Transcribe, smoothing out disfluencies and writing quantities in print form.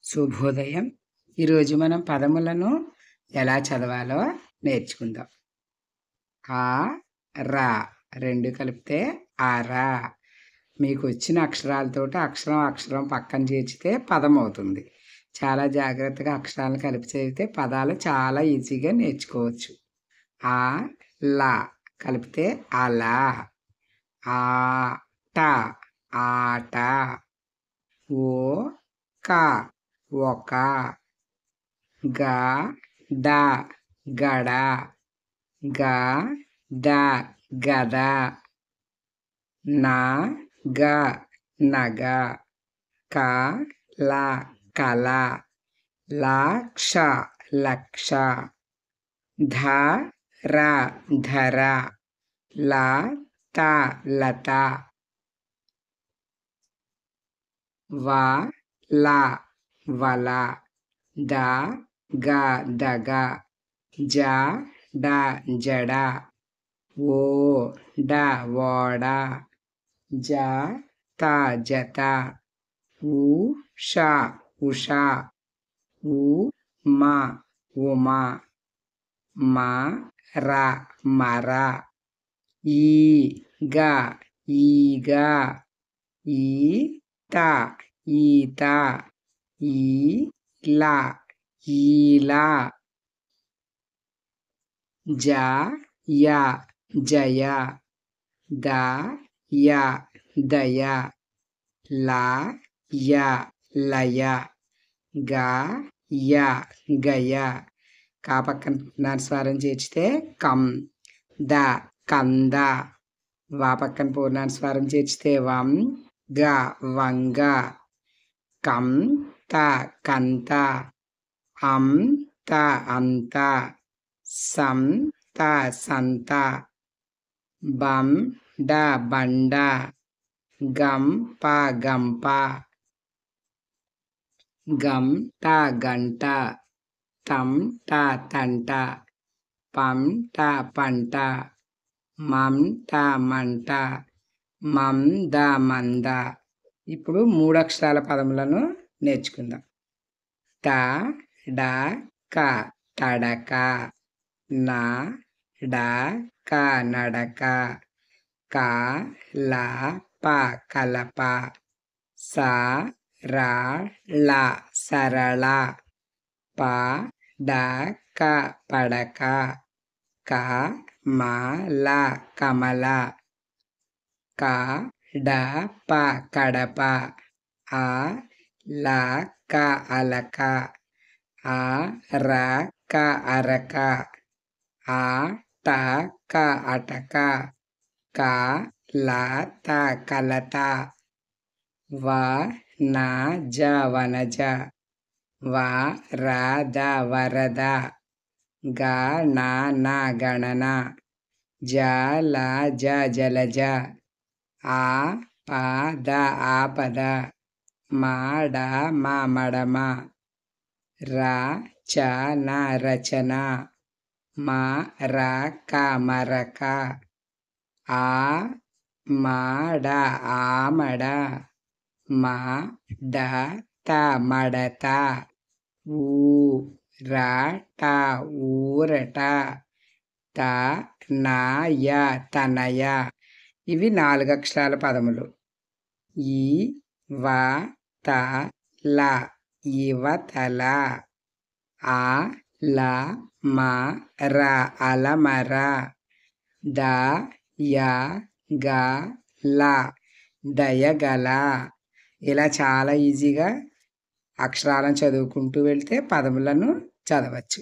శుభోదయం. ఈరోజు మనం పదములను ఎలా చదవాలో నేర్చుకుందాం. ఆ రా రెండు కలిపితే ఆరా. మీకు వచ్చిన అక్షరాలతోటి అక్షరం పక్కన చేర్చితే పదం అవుతుంది. చాలా జాగ్రత్తగా అక్షరాలను కలిపి చదివితే పదాలు చాలా ఈజీగా నేర్చుకోవచ్చు. ఆ లా కలిపితే అలా. ఆట ఆట. ఓ కా ఒక. గడ గడ. గద గద. నగ నగ. కల కల. లక్ష లక్ష. ధర ధర. లత లత. వల వల. దగ దగ. జడ జడ. ఓడ ఓడ. జత జత. ఉష ఉష. ఉమ ఉమ. మర మర. ఈగ ఈగ. ఈత ఈత. ఈల ఈల. జయ జయ. దయ దయ. లయ లయ. గయ గయ. కా పక్కన పూర్ణానుస్వారం చేర్చితే కం ద కంద. వా పక్కన పూర్ణానుస్వారం చేర్చితే వం గ వంగ. కం త కంత. అంత అంత. సంత సంత. బండ బండ. గంప గంప. గంట గంట. తంట తంట. పంట పంట. మంట మంట. మంద మంద. ఇప్పుడు 3 అక్షరాల పదములను నేర్చుకుందాం. తడక తడక. నడక నడక. కలప కలప. సరళ సరళ. పడక పడక. కమల కమల. కడప కడప. అలక అలక. అరక అరక. అటక అటక. కలత కలత. వనజ వనజ. వరద వరద. గణన గణన. జలజ జలజ. ఆపద ఆపద. మడమ మడమ. రచన రచన. మరక మరక. ఆమడ ఆమడ. మడత మడత. ఊరట ఊరట. తనయ తనయ. ఇవి 4 అక్షరాల పదములు. ఇవతల ఇవతల. అలమర అలమర. దయగల దయగల. ఇలా చాలా ఈజీగా అక్షరాలను చదువుకుంటూ వెళ్తే పదములను చదవచ్చు.